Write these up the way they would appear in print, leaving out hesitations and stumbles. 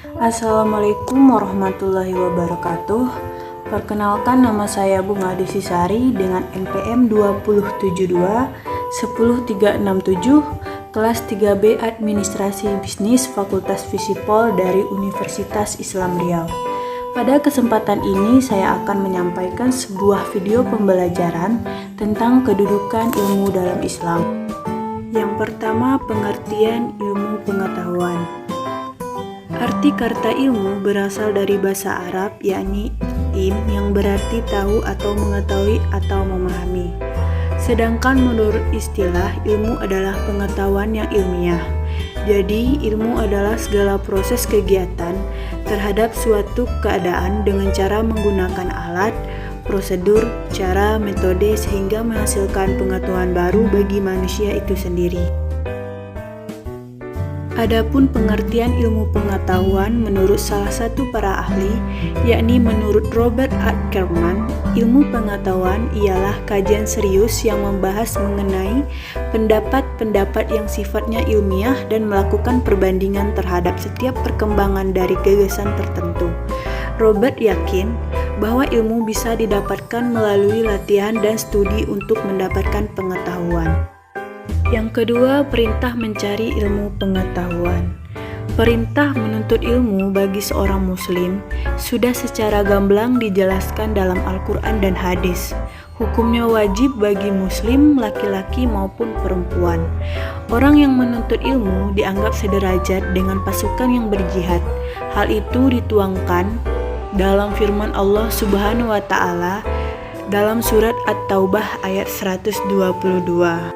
Assalamualaikum warahmatullahi wabarakatuh. Perkenalkan, nama saya Bunga Desisari dengan NPM 207210367, kelas 3B Administrasi Bisnis Fakultas Visipol dari Universitas Islam Riau. Pada kesempatan ini saya akan menyampaikan sebuah video pembelajaran tentang kedudukan ilmu dalam Islam. Yang pertama, pengertian ilmu pengetahuan. Arti kata ilmu berasal dari bahasa Arab, yakni yang berarti tahu atau mengetahui atau memahami. Sedangkan menurut istilah, ilmu adalah pengetahuan yang ilmiah. Jadi, ilmu adalah segala proses kegiatan terhadap suatu keadaan dengan cara menggunakan alat, prosedur, cara, metode sehingga menghasilkan pengetahuan baru bagi manusia itu sendiri. Adapun pengertian ilmu pengetahuan menurut salah satu para ahli, yakni menurut Robert Ackerman, ilmu pengetahuan ialah kajian serius yang membahas mengenai pendapat-pendapat yang sifatnya ilmiah dan melakukan perbandingan terhadap setiap perkembangan dari gagasan tertentu. Robert yakin bahwa ilmu bisa didapatkan melalui latihan dan studi untuk mendapatkan pengetahuan. Yang kedua, perintah mencari ilmu pengetahuan. Perintah menuntut ilmu bagi seorang muslim sudah secara gamblang dijelaskan dalam Al-Quran dan hadis. Hukumnya wajib bagi muslim, laki-laki maupun perempuan. Orang yang menuntut ilmu dianggap sederajat dengan pasukan yang berjihad. Hal itu dituangkan dalam firman Allah Subhanahu wa Ta'ala dalam surat At-Taubah ayat 122.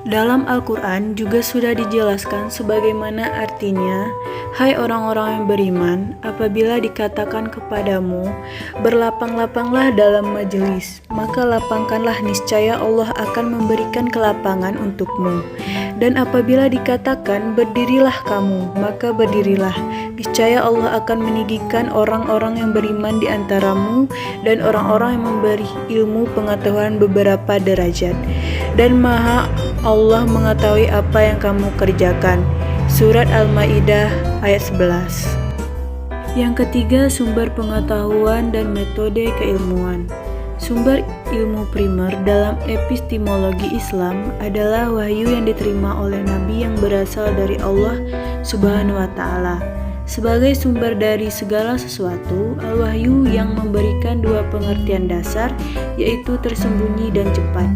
Dalam Al-Quran juga sudah dijelaskan sebagaimana artinya, hai orang-orang yang beriman, apabila dikatakan kepadamu, berlapang-lapanglah dalam majelis, maka lapangkanlah, niscaya Allah akan memberikan kelapangan untukmu. Dan apabila dikatakan, berdirilah kamu, maka berdirilah, niscaya Allah akan meninggikan orang-orang yang beriman di antaramu dan orang-orang yang memberi ilmu pengetahuan beberapa derajat. Dan Maha Allah mengetahui apa yang kamu kerjakan. Surat Al-Maidah ayat 11. Yang ketiga, sumber pengetahuan dan metode keilmuan. Sumber ilmu primer dalam epistemologi Islam adalah wahyu yang diterima oleh Nabi yang berasal dari Allah Subhanahu wa Ta'ala. Sebagai sumber dari segala sesuatu, al-wahyu yang memberikan dua pengertian dasar, yaitu tersembunyi dan cepat.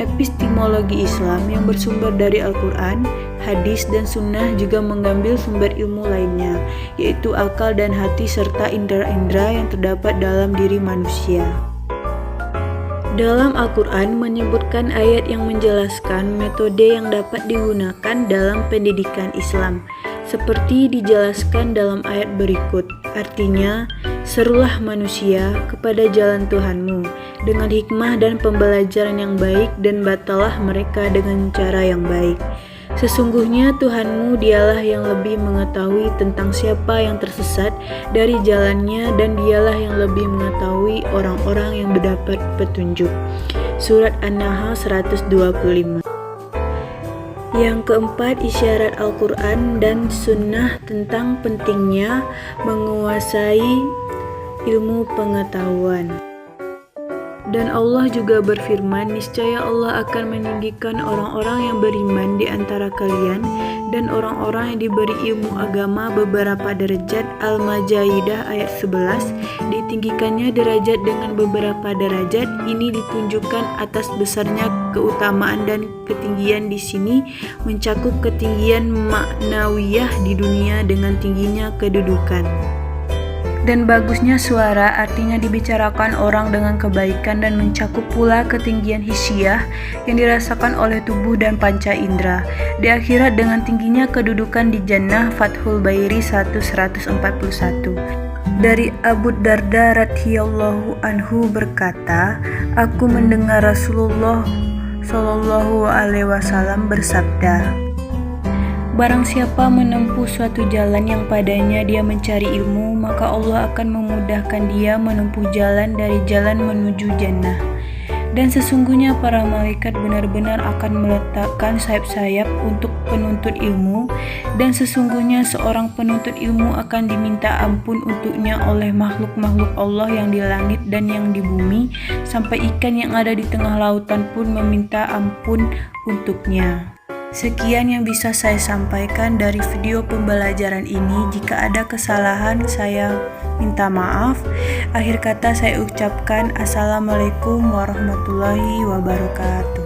Epistemologi Islam yang bersumber dari Al-Quran, hadis, dan sunnah juga mengambil sumber ilmu lainnya, yaitu akal dan hati serta indera-indera yang terdapat dalam diri manusia. Dalam Al-Quran menyebutkan ayat yang menjelaskan metode yang dapat digunakan dalam pendidikan Islam, seperti dijelaskan dalam ayat berikut. Artinya, serulah manusia kepada jalan Tuhanmu dengan hikmah dan pembelajaran yang baik, dan batalah mereka dengan cara yang baik. Sesungguhnya Tuhanmu dialah yang lebih mengetahui tentang siapa yang tersesat dari jalannya, dan dialah yang lebih mengetahui orang-orang yang mendapat petunjuk. Surat An-Nahl 125. Yang keempat, isyarat Al-Quran dan Sunnah tentang pentingnya menguasai ilmu pengetahuan. Dan Allah juga berfirman, niscaya Allah akan meninggikan orang-orang yang beriman di antara kalian dan orang-orang yang diberi ilmu agama beberapa derajat. Al-Majaidah ayat 11. Ditinggikannya derajat dengan beberapa derajat ini ditunjukkan atas besarnya keutamaan, dan ketinggian di sini mencakup ketinggian maknawiyah di dunia dengan tingginya kedudukan. Dan bagusnya suara, artinya dibicarakan orang dengan kebaikan, dan mencakup pula ketinggian hisyah yang dirasakan oleh tubuh dan panca indera. Di akhirat dengan tingginya kedudukan di jannah. Fathul Bairi 141. Dari Abu Darda radhiyallahu anhu berkata, aku mendengar Rasulullah Shallallahu alaihi wasallam bersabda, barang siapa menempuh suatu jalan yang padanya dia mencari ilmu, maka Allah akan memudahkan dia menempuh jalan dari jalan menuju jannah. Dan sesungguhnya para malaikat benar-benar akan meletakkan sayap-sayap untuk penuntut ilmu, dan sesungguhnya seorang penuntut ilmu akan diminta ampun untuknya oleh makhluk-makhluk Allah yang di langit dan yang di bumi, sampai ikan yang ada di tengah lautan pun meminta ampun untuknya. Sekian yang bisa saya sampaikan dari video pembelajaran ini. Jika ada kesalahan, saya minta maaf. Akhir kata saya ucapkan Assalamualaikum warahmatullahi wabarakatuh.